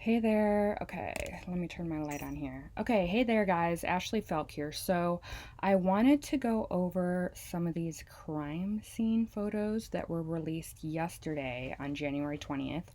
Hey there. Okay, let me turn my light on here. Okay, hey there, guys. Ashley Felk here. So, I wanted to go over some of these crime scene photos that were released yesterday on January 20th,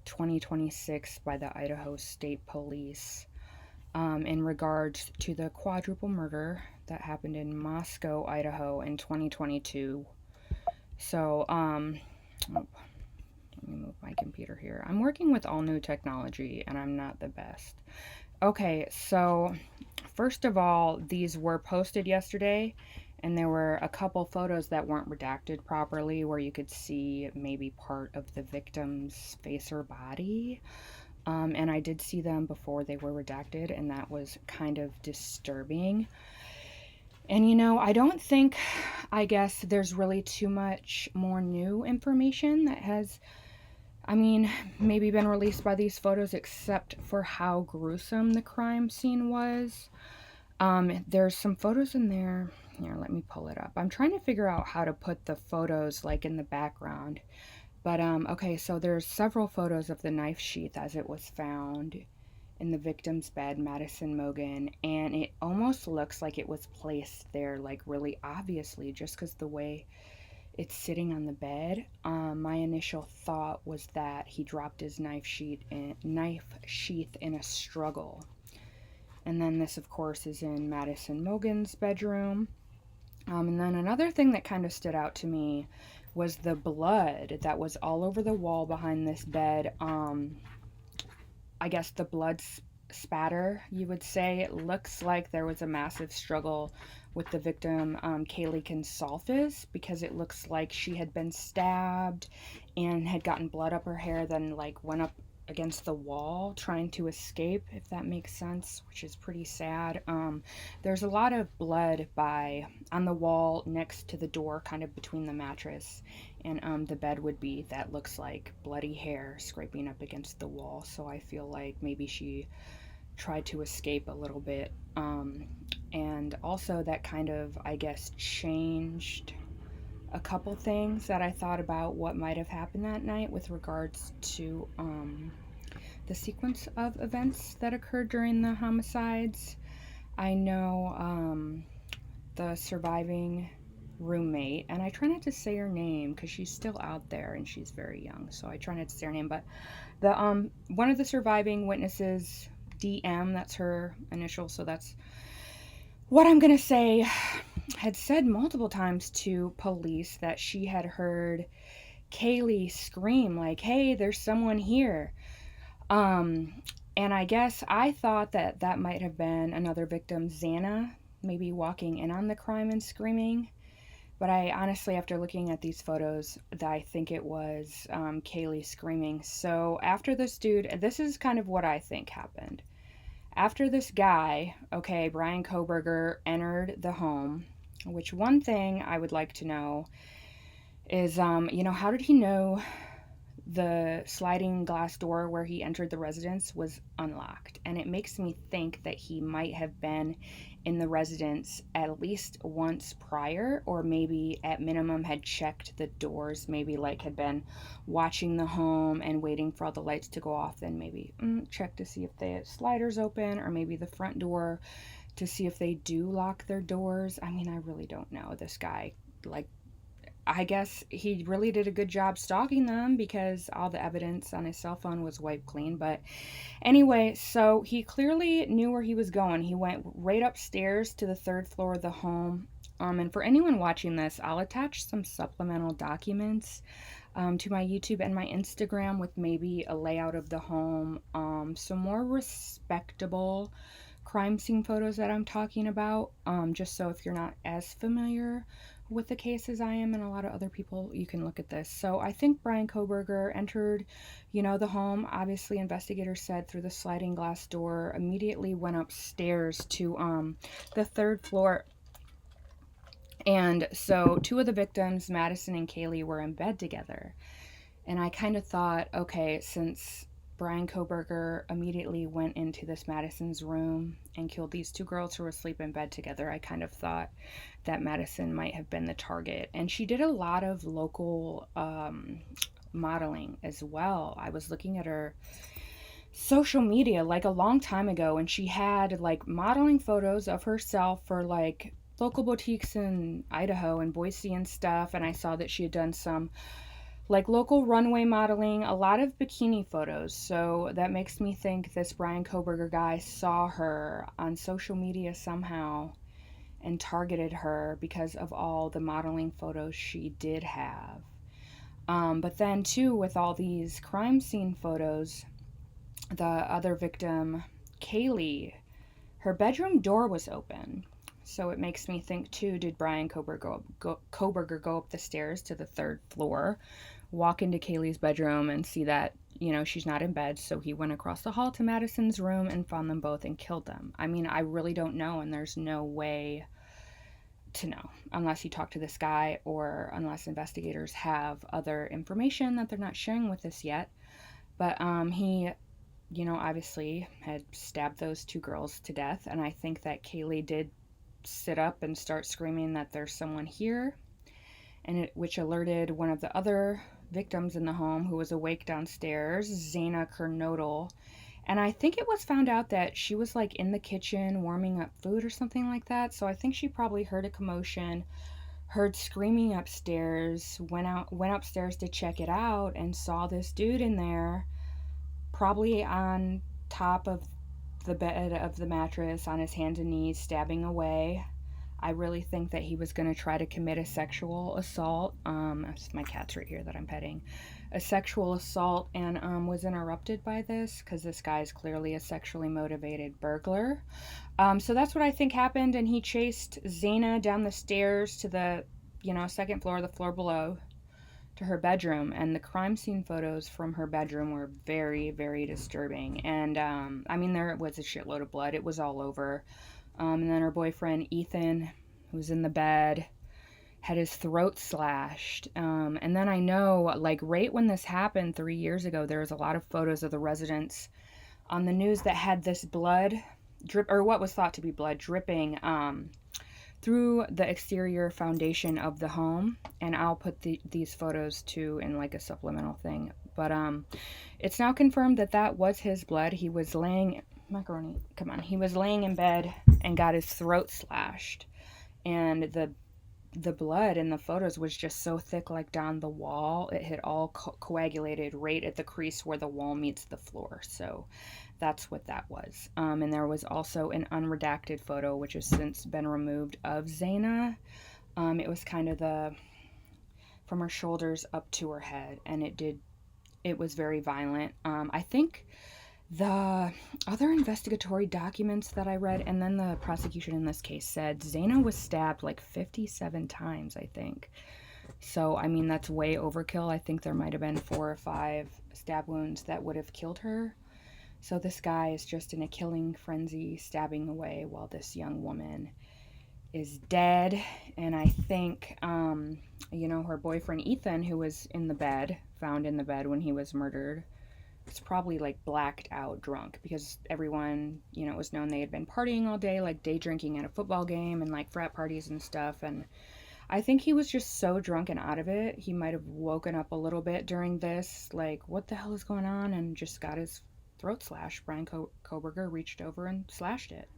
2026, by the Idaho State Police in regards to the quadruple murder that happened in Moscow, Idaho in 2022. So, oh, let me move my computer here. I'm working with all new technology and I'm not the best. Okay, so first of all, these were posted yesterday and there were a couple photos that weren't redacted properly where you could see maybe part of the victim's face or body. And I did see them before they were redacted, and that was kind of disturbing. And I don't think, I guess, there's really too much more new information that has I mean, maybe been released by these photos, except for how gruesome the crime scene was. There's some photos in there. Here, let me pull it up. I'm trying to figure out how to put the photos like in the background. But okay, so there's several photos of the knife sheath as it was found in the victim's bed, Madison Mogen, and it almost looks like it was placed there like really obviously just because the way it's sitting on the bed. My initial thought was that he dropped his knife sheath in a struggle. And then this, of course, is in Madison Mogen's bedroom. And then another thing that kind of stood out to me was the blood that was all over the wall behind this bed. I guess the blood spatter, you would say. It looks like there was a massive struggle with the victim, Kaylee Goncalves, because it looks like she had been stabbed and had gotten blood up her hair, then like went up against the wall trying to escape, if that makes sense, which is pretty sad. There's a lot of blood by on the wall next to the door, kind of between the mattress and the bed would be, that looks like bloody hair scraping up against the wall. So I feel like maybe she tried to escape a little bit. And also, that kind of, I guess, changed a couple things that I thought about what might have happened that night with regards to the sequence of events that occurred during the homicides. I know the surviving roommate, and I try not to say her name because she's still out there and she's very young, so I try not to say her name. But the one of the surviving witnesses, DM, that's her initial, so that's what I'm gonna say, had said multiple times to police that she had heard Kaylee scream like, "Hey, there's someone here." Um, and I guess I thought that that might have been another victim, Xana, maybe walking in on the crime and screaming. But I honestly, after looking at these photos, I think it was Kaylee screaming. So after this dude, this is kind of what I think happened. After this guy, okay, Bryan Kohberger, entered the home, which one thing I would like to know is, how did he know the sliding glass door where he entered the residence was unlocked? And it makes me think that he might have been in the residence at least once prior, or maybe at minimum had checked the doors, maybe like had been watching the home and waiting for all the lights to go off, then maybe check to see if the sliders open, or maybe the front door to see if they do lock their doors. I mean, I really don't know. This guy, like, I guess he really did a good job stalking them because all the evidence on his cell phone was wiped clean. But anyway, so he clearly knew where he was going. He went right upstairs to the third floor of the home. And for anyone watching this, I'll attach some supplemental documents to my YouTube and my Instagram with maybe a layout of the home, some more respectable crime scene photos that I'm talking about, just so if you're not as familiar with the case as I am and a lot of other people, you can look at this. So I think Bryan Kohberger entered, the home. Obviously, investigators said through the sliding glass door, immediately went upstairs to the third floor. And so two of the victims, Madison and Kaylee, were in bed together. And I kind of thought, okay, since Bryan Kohberger immediately went into this Madison's room and killed these two girls who were asleep in bed together, I kind of thought that Madison might have been the target. And she did a lot of local modeling as well. I was looking at her social media like a long time ago, and she had like modeling photos of herself for like local boutiques in Idaho and Boise and stuff. And I saw that she had done some like local runway modeling, a lot of bikini photos. So that makes me think this Bryan Kohberger guy saw her on social media somehow and targeted her because of all the modeling photos she did have. But then, too, with all these crime scene photos, the other victim, Kaylee, her bedroom door was open. So it makes me think, too, did Bryan Kohberger go up the stairs to the third floor, walk into Kaylee's bedroom, and see that, she's not in bed? So he went across the hall to Madison's room and found them both and killed them. I mean, I really don't know, and there's no way to know unless you talk to this guy or unless investigators have other information that they're not sharing with us yet. But he, obviously had stabbed those two girls to death. And I think that Kaylee did sit up and start screaming that there's someone here, which alerted one of the other victims in the home who was awake downstairs, Xana Kernodle. And I think it was found out that she was like in the kitchen warming up food or something like that. So I think she probably heard a commotion, heard screaming upstairs, went upstairs to check it out and saw this dude in there, probably on top of the bed of the mattress on his hands and knees, stabbing away. I really think that he was going to try to commit a sexual assault. My cat's right here that I'm petting. A sexual assault, and was interrupted by this because this guy is clearly a sexually motivated burglar. So that's what I think happened, and he chased Xana down the stairs to the, second floor, the floor below, to her bedroom. And the crime scene photos from her bedroom were very, very disturbing. And I mean, there was a shitload of blood. It was all over. And then her boyfriend, Ethan, who was in the bed, had his throat slashed. And then I know, like, right when this happened 3 years ago, there was a lot of photos of the residents on the news that had this blood drip, or what was thought to be blood, dripping through the exterior foundation of the home. And I'll put these photos, too, in, like, a supplemental thing. But it's now confirmed that that was his blood. He was laying... Macaroni, come on. He was laying in bed and got his throat slashed. And the blood in the photos was just so thick, like down the wall. It had all coagulated right at the crease where the wall meets the floor. So that's what that was. And there was also an unredacted photo, which has since been removed, of Xana. It was kind of from her shoulders up to her head. And it was very violent. I think the other investigatory documents that I read, and then the prosecution in this case, said Xana was stabbed like 57 times, I think. So, I mean, that's way overkill. I think there might have been 4 or 5 stab wounds that would have killed her. So this guy is just in a killing frenzy, stabbing away while this young woman is dead. And I think, her boyfriend Ethan, who was found in the bed when he was murdered, it's probably like blacked out drunk because everyone, it was known they had been partying all day, like day drinking at a football game and like frat parties and stuff. And I think he was just so drunk and out of it. He might have woken up a little bit during this, like, what the hell is going on? And just got his throat slashed. Bryan Kohberger reached over and slashed it.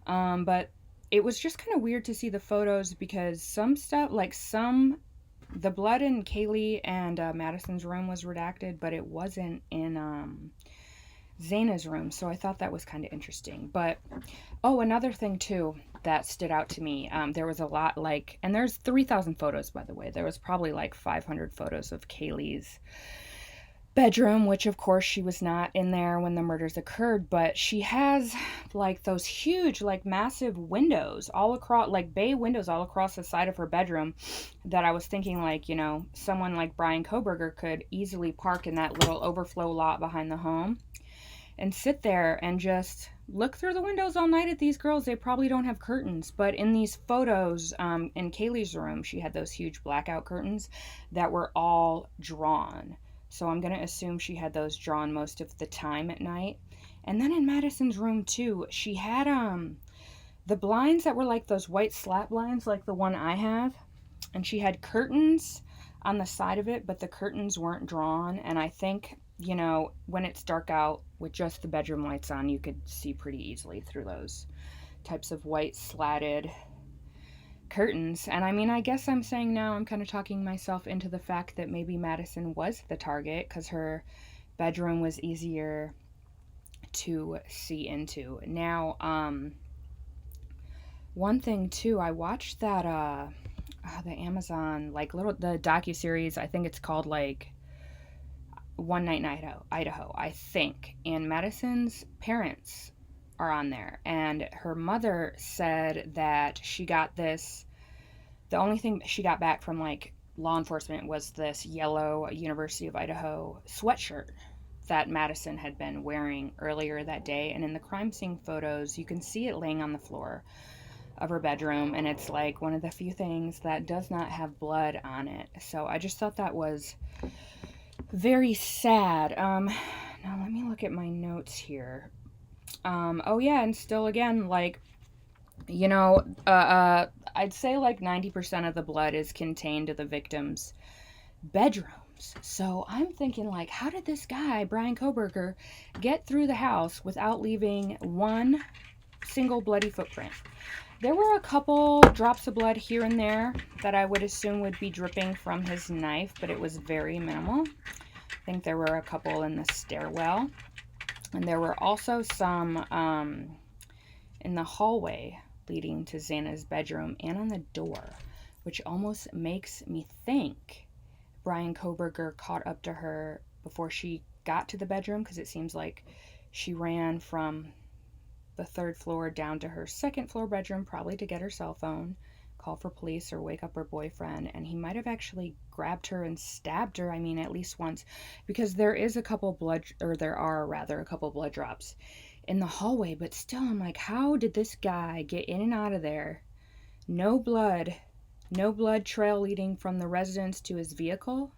But it was just kind of weird to see the photos because some stuff, like the blood in Kaylee and Madison's room was redacted, but it wasn't in Xana's room. So I thought that was kind of interesting. But, another thing too that stood out to me, there was a lot and there's 3,000 photos, by the way. There was probably like 500 photos of Kaylee's bedroom, which of course she was not in there when the murders occurred, but she has like those huge, like massive windows all across, like bay windows all across the side of her bedroom, that I was thinking like, someone like Bryan Kohberger could easily park in that little overflow lot behind the home and sit there and just look through the windows all night at these girls. They probably don't have curtains, but in these photos, in Kaylee's room, she had those huge blackout curtains that were all drawn. So I'm going to assume she had those drawn most of the time at night. And then in Madison's room too, she had the blinds that were like those white slat blinds like the one I have. And she had curtains on the side of it, but the curtains weren't drawn. And I think when it's dark out with just the bedroom lights on, you could see pretty easily through those types of white slatted curtains. And I mean, I guess I'm saying now I'm kind of talking myself into the fact that maybe Madison was the target because her bedroom was easier to see into. Now, one thing too, I watched that the Amazon like little the docu-series, I think it's called like One Night in Idaho, I think. And Madison's parents are on there, and her mother said that she got this. The only thing she got back from like law enforcement was this yellow University of Idaho sweatshirt that Madison had been wearing earlier that day. And in the crime scene photos, you can see it laying on the floor of her bedroom, and it's like one of the few things that does not have blood on it. So I just thought that was very sad. Now let me look at my notes here. Oh yeah, and still again, like, you know, I'd say like 90% of the blood is contained to the victim's bedrooms. So I'm thinking, like, how did this guy, Bryan Kohberger, get through the house without leaving one single bloody footprint? There were a couple drops of blood here and there that I would assume would be dripping from his knife, but it was very minimal. I think there were a couple in the stairwell. And there were also some in the hallway leading to Xana's bedroom and on the door, which almost makes me think Bryan Kohberger caught up to her before she got to the bedroom, because it seems like she ran from the third floor down to her second floor bedroom, probably to get her cell phone, call for police, or wake up her boyfriend. And he might have actually grabbed her and stabbed her, I mean, at least once, because there are rather a couple blood drops in the hallway. But still, I'm like, how did this guy get in and out of there? No blood trail leading from the residence to his vehicle.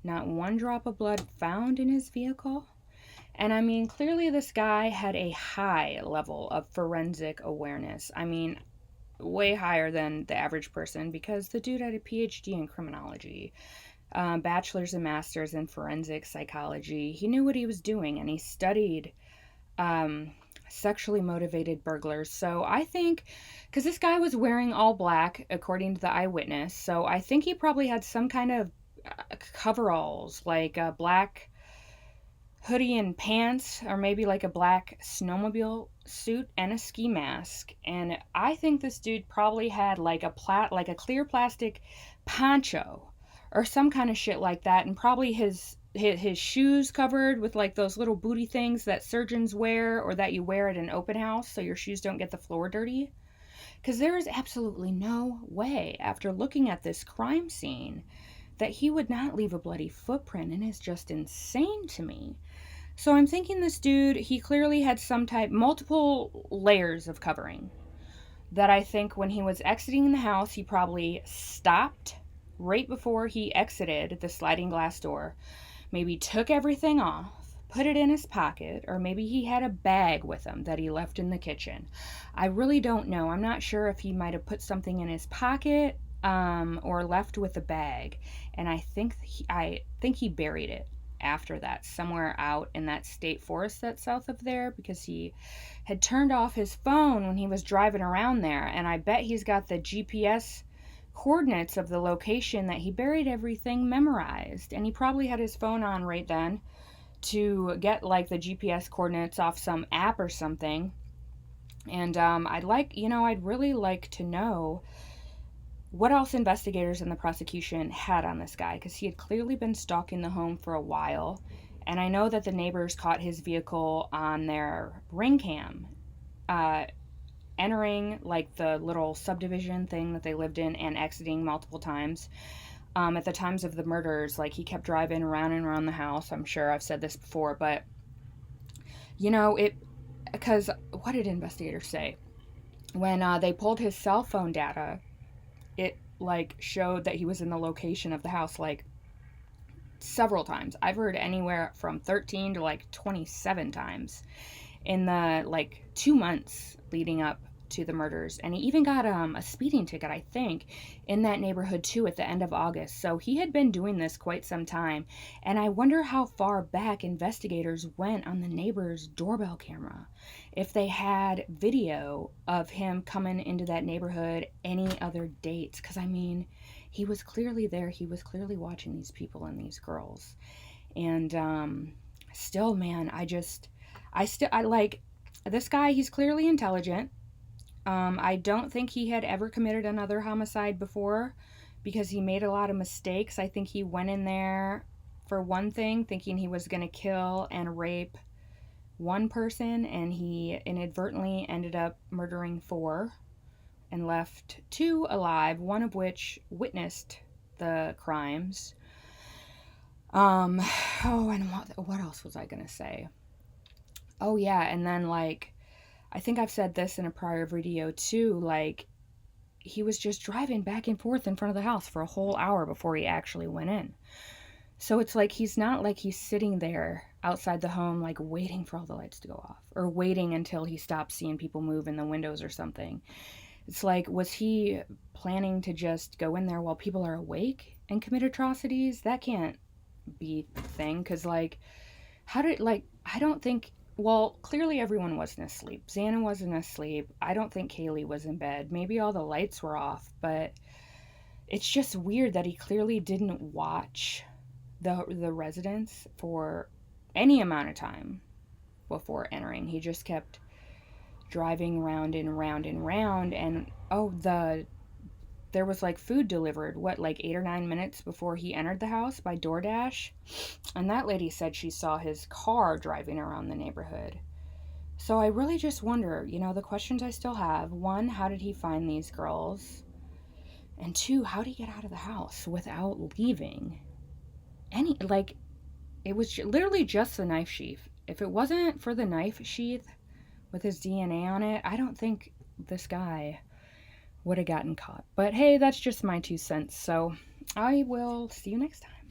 Not one drop of blood found in his vehicle. And I mean, clearly this guy had a high level of forensic awareness. I mean, way higher than the average person, because the dude had a PhD in criminology, bachelor's and master's in forensic psychology. He knew what he was doing, and he studied sexually motivated burglars. So I think, because this guy was wearing all black, according to the eyewitness, so I think he probably had some kind of coveralls, like a black hoodie and pants, or maybe like a black snowmobile suit and a ski mask. And I think this dude probably had like a clear plastic poncho or some kind of shit like that, and probably his shoes covered with like those little booty things that surgeons wear, or that you wear at an open house so your shoes don't get the floor dirty. Because there is absolutely no way, after looking at this crime scene, that he would not leave a bloody footprint, and it's just insane to me. So I'm thinking this dude, he clearly had multiple layers of covering. That I think when he was exiting the house, he probably stopped right before he exited the sliding glass door. Maybe took everything off, put it in his pocket, or maybe he had a bag with him that he left in the kitchen. I really don't know. I'm not sure if he might have put something in his pocket or left with a bag. And I think he buried it after that, somewhere out in that state forest that's south of there, because he had turned off his phone when he was driving around there, and I bet he's got the GPS coordinates of the location that he buried everything memorized, and he probably had his phone on right then to get like the GPS coordinates off some app or something. And I'd really like to know what else investigators and the prosecution had on this guy, because he had clearly been stalking the home for a while. And I know that the neighbors caught his vehicle on their ring cam, entering like the little subdivision thing that they lived in and exiting multiple times. At the times of the murders, like, he kept driving around and around the house. I'm sure I've said this before, but because what did investigators say? When they pulled his cell phone data, it like showed that he was in the location of the house like several times. I've heard anywhere from 13 to like 27 times in the like 2 months leading up to the murders. And he even got a speeding ticket, I think, in that neighborhood too at the end of August. So he had been doing this quite some time. And I wonder how far back investigators went on the neighbor's doorbell camera. If they had video of him coming into that neighborhood any other dates. Because, I mean, he was clearly there. He was clearly watching these people and these girls. And still, man, I like this guy. He's clearly intelligent. I don't think he had ever committed another homicide before because he made a lot of mistakes. I think he went in there for one thing thinking he was going to kill and rape one person, and he inadvertently ended up murdering 4 and left 2 alive, one of which witnessed the crimes. Oh, and what else was I going to say? Oh, yeah, and then, like, I think I've said this in a prior video too, like, he was just driving back and forth in front of the house for a whole hour before he actually went in. So it's like he's not like he's sitting there outside the home, like waiting for all the lights to go off or waiting until he stops seeing people move in the windows or something. It's like, was he planning to just go in there while people are awake and commit atrocities? That can't be the thing, because, like, I don't think, well, clearly everyone wasn't asleep. Xana wasn't asleep. I don't think Kaylee was in bed. Maybe all the lights were off, but it's just weird that he clearly didn't watch the residence for any amount of time before entering. He just kept driving round and round and round, and there was like food delivered, like 8 or 9 minutes before he entered the house by DoorDash. And that lady said she saw his car driving around the neighborhood. So I really just wonder, the questions I still have. 1, how did he find these girls? And 2, how did he get out of the house without leaving? It was literally just the knife sheath. If it wasn't for the knife sheath with his DNA on it, I don't think this guy would have gotten caught. But hey, that's just my 2 cents. So I will see you next time.